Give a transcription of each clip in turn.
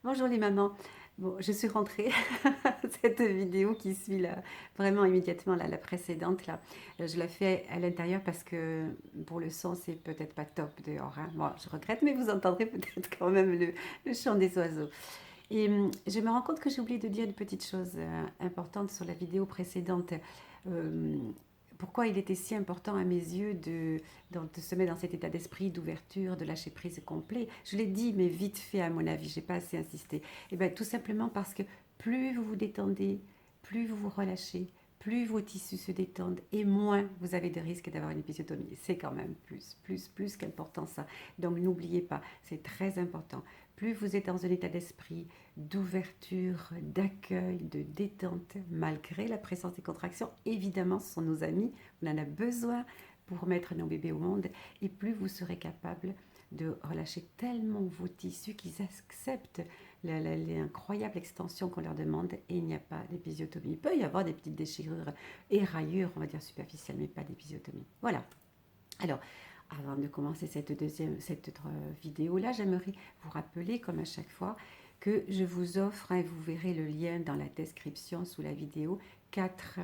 Bonjour les mamans. Bon, je suis rentrée. Cette vidéo qui suit là, vraiment immédiatement la précédente là, je la fais à l'intérieur parce que pour le son c'est peut-être pas top dehors, hein. Bon, je regrette, mais vous entendrez peut-être quand même le chant des oiseaux. Et je me rends compte que j'ai oublié de dire une petite chose importante sur la vidéo précédente. Euh, Pourquoi il était si important à mes yeux de se mettre dans cet état d'esprit d'ouverture, de lâcher prise complet. Je l'ai dit, mais vite fait à mon avis, je n'ai pas assez insisté. Et bien tout simplement parce que plus vous vous détendez, plus vous vous relâchez, plus vos tissus se détendent et moins vous avez de risques d'avoir une épisiotomie. C'est quand même plus qu'important ça. Donc n'oubliez pas, c'est très important. Plus vous êtes dans un état d'esprit d'ouverture, d'accueil, de détente, malgré la présence des contractions, évidemment, ce sont nos amis, on en a besoin pour mettre nos bébés au monde, et plus vous serez capable de relâcher tellement vos tissus qu'ils acceptent l'incroyable extension qu'on leur demande et il n'y a pas d'épisiotomie. Il peut y avoir des petites déchirures et raillures, on va dire superficielles, mais pas d'épisiotomie. Voilà. Alors, avant de commencer cette vidéo-là, j'aimerais vous rappeler, comme à chaque fois, que je vous offre, et vous verrez le lien dans la description sous la vidéo, 4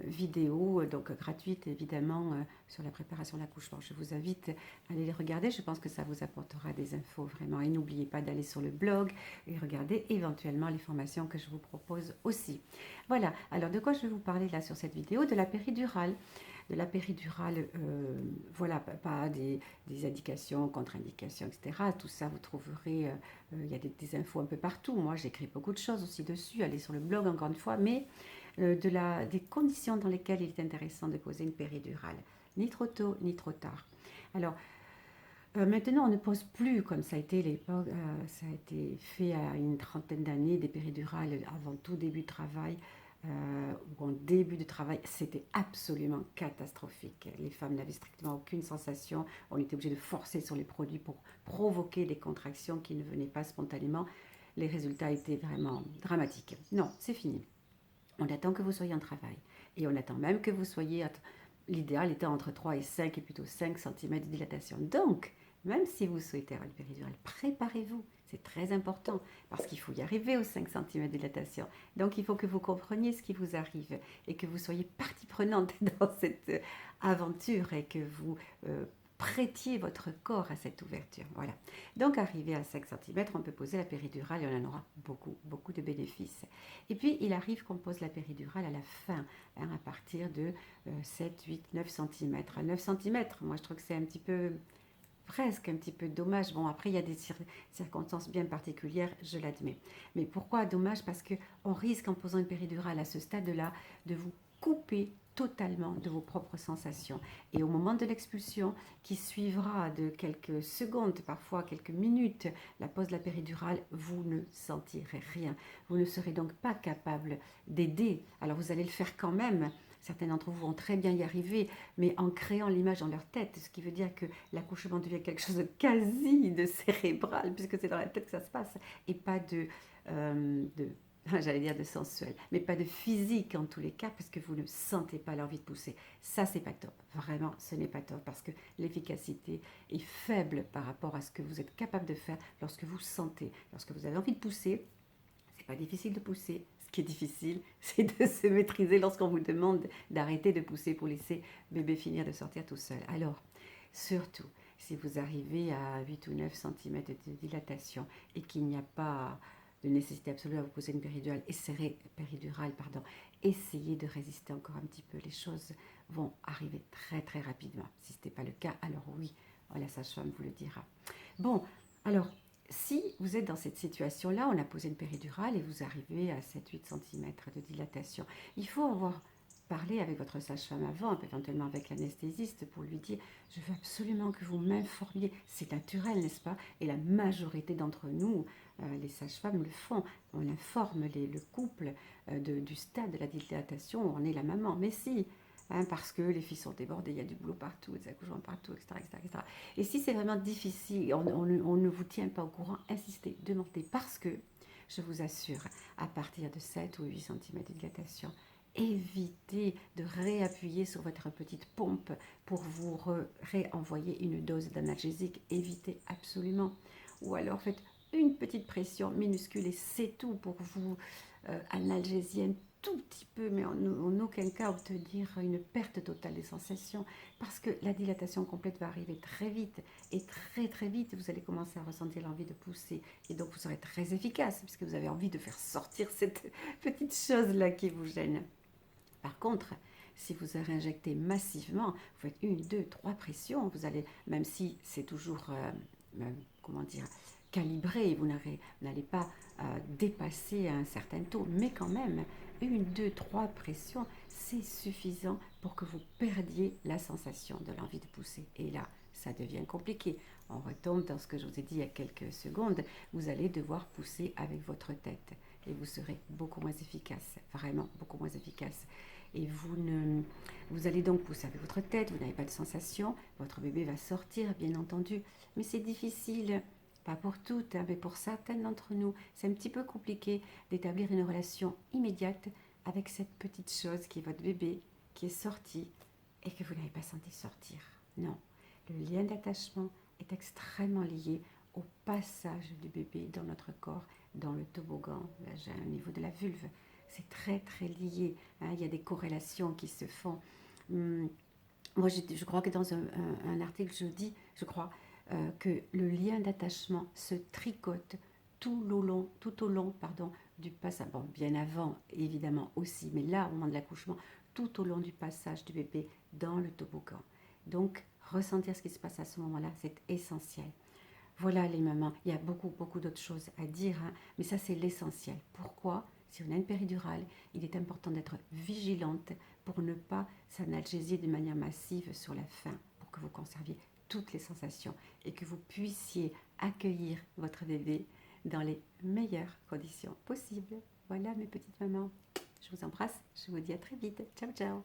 vidéos, donc gratuites évidemment, sur la préparation de l'accouchement. Je vous invite à aller les regarder, je pense que ça vous apportera des infos vraiment. Et n'oubliez pas d'aller sur le blog et regarder éventuellement les formations que je vous propose aussi. Voilà, alors de quoi je vais vous parler là sur cette vidéo? De la péridurale. De la péridurale, voilà, pas des indications, contre-indications, etc. Tout ça, vous trouverez, il y a des infos un peu partout. Moi, j'écris beaucoup de choses aussi dessus. Allez sur le blog encore une fois, mais des conditions dans lesquelles il est intéressant de poser une péridurale, ni trop tôt ni trop tard. Alors, maintenant, on ne pose plus, comme ça a été l'époque, ça a été fait à une trentaine d'années, des péridurales avant tout début de travail, ou en début de travail, c'était absolument catastrophique. Les femmes n'avaient strictement aucune sensation, on était obligé de forcer sur les produits pour provoquer des contractions qui ne venaient pas spontanément. Les résultats étaient vraiment dramatiques. Non, c'est fini. On attend que vous soyez en travail. Et on attend même que vous soyez, l'idéal était entre 3 et 5 et plutôt 5 cm de dilatation. Donc, même si vous souhaitez avoir une péridurale, préparez-vous. C'est très important parce qu'il faut y arriver aux 5 cm de dilatation. Donc, il faut que vous compreniez ce qui vous arrive et que vous soyez partie prenante dans cette aventure et que vous prêtiez votre corps à cette ouverture. Voilà. Donc, arrivé à 5 cm, on peut poser la péridurale et on en aura beaucoup de bénéfices. Et puis, il arrive qu'on pose la péridurale à la fin, hein, à partir de 7, 8, 9 cm. 9 cm, moi je trouve que c'est un petit peu, presque un petit peu dommage. Bon, après, il y a des circonstances bien particulières, je l'admets. Mais pourquoi dommage? Parce qu'on risque, en posant une péridurale à ce stade-là, de vous couper totalement de vos propres sensations. Et au moment de l'expulsion, qui suivra de quelques secondes, parfois quelques minutes, la pose de la péridurale, vous ne sentirez rien. Vous ne serez donc pas capable d'aider. Alors vous allez le faire quand même. Certains d'entre vous vont très bien y arriver, mais en créant l'image dans leur tête, ce qui veut dire que l'accouchement devient quelque chose de quasi de cérébral, puisque c'est dans la tête que ça se passe, et pas de j'allais dire de sensuel, mais pas de physique en tous les cas, parce que vous ne sentez pas l'envie de pousser. Ça, c'est pas top. Vraiment, ce n'est pas top, parce que l'efficacité est faible par rapport à ce que vous êtes capable de faire lorsque vous sentez. Lorsque vous avez envie de pousser, c'est pas difficile de pousser. Ce qui est difficile, c'est de se maîtriser lorsqu'on vous demande d'arrêter de pousser pour laisser bébé finir de sortir tout seul. Alors, surtout, si vous arrivez à 8 ou 9 cm de dilatation et qu'il n'y a pas de nécessité absolue à vous poser une péridurale, essayez de résister encore un petit peu. Les choses vont arriver très rapidement. Si ce n'est pas le cas, alors oui, la sage-femme vous le dira. Bon, alors, si vous êtes dans cette situation-là, on a posé une péridurale et vous arrivez à 7-8 cm de dilatation, il faut avoir parlé avec votre sage-femme avant, éventuellement avec l'anesthésiste, pour lui dire « Je veux absolument que vous m'informiez ». C'est naturel, n'est-ce pas? Et la majorité d'entre nous, les sages-femmes le font. On informe le couple du stade de la dilatation où on est la maman. Mais si, hein, parce que les filles sont débordées, il y a du boulot partout, des accouchements partout, etc. etc., etc. Et si c'est vraiment difficile, on ne vous tient pas au courant, insistez, demandez, parce que, je vous assure, à partir de 7 ou 8 cm de dilatation, évitez de réappuyer sur votre petite pompe pour vous réenvoyer une dose d'analgésique. Évitez absolument. Ou alors faites une petite pression minuscule et c'est tout pour vous analgésier un tout petit peu, mais en aucun cas obtenir une perte totale des sensations, parce que la dilatation complète va arriver très vite, et très très vite, vous allez commencer à ressentir l'envie de pousser, et donc vous serez très efficace, puisque vous avez envie de faire sortir cette petite chose-là qui vous gêne. Par contre, si vous réinjectez massivement, vous faites une, deux, trois pressions, vous allez, même si c'est toujours, comment dire, calibré, vous n'allez pas dépasser un certain taux, mais quand même, une, deux, trois pressions, c'est suffisant pour que vous perdiez la sensation de l'envie de pousser. Et là, ça devient compliqué. On retombe dans ce que je vous ai dit il y a quelques secondes, vous allez devoir pousser avec votre tête et vous serez beaucoup moins efficace, vraiment beaucoup moins efficace. Et vous allez donc pousser avec votre tête, vous n'avez pas de sensation, votre bébé va sortir bien entendu, mais c'est difficile, pas pour toutes, hein, mais pour certaines d'entre nous, c'est un petit peu compliqué d'établir une relation immédiate avec cette petite chose qui est votre bébé, qui est sorti et que vous n'avez pas senti sortir. Non, le lien d'attachement est extrêmement lié au passage du bébé dans notre corps, dans le toboggan, là, au niveau de la vulve. C'est très très lié, hein, il y a des corrélations qui se font. Moi, je crois que dans un article, je dis, je crois, que le lien d'attachement se tricote tout au long du passage, bon, bien avant évidemment aussi, mais là, au moment de l'accouchement, tout au long du passage du bébé dans le toboggan. Donc, ressentir ce qui se passe à ce moment-là, c'est essentiel. Voilà les mamans, il y a beaucoup d'autres choses à dire, hein, mais ça c'est l'essentiel. Pourquoi? Si on a une péridurale, il est important d'être vigilante pour ne pas s'analgésier de manière massive sur la fin, pour que vous conserviez toutes les sensations et que vous puissiez accueillir votre bébé dans les meilleures conditions possibles. Voilà mes petites mamans, je vous embrasse, je vous dis à très vite. Ciao ciao.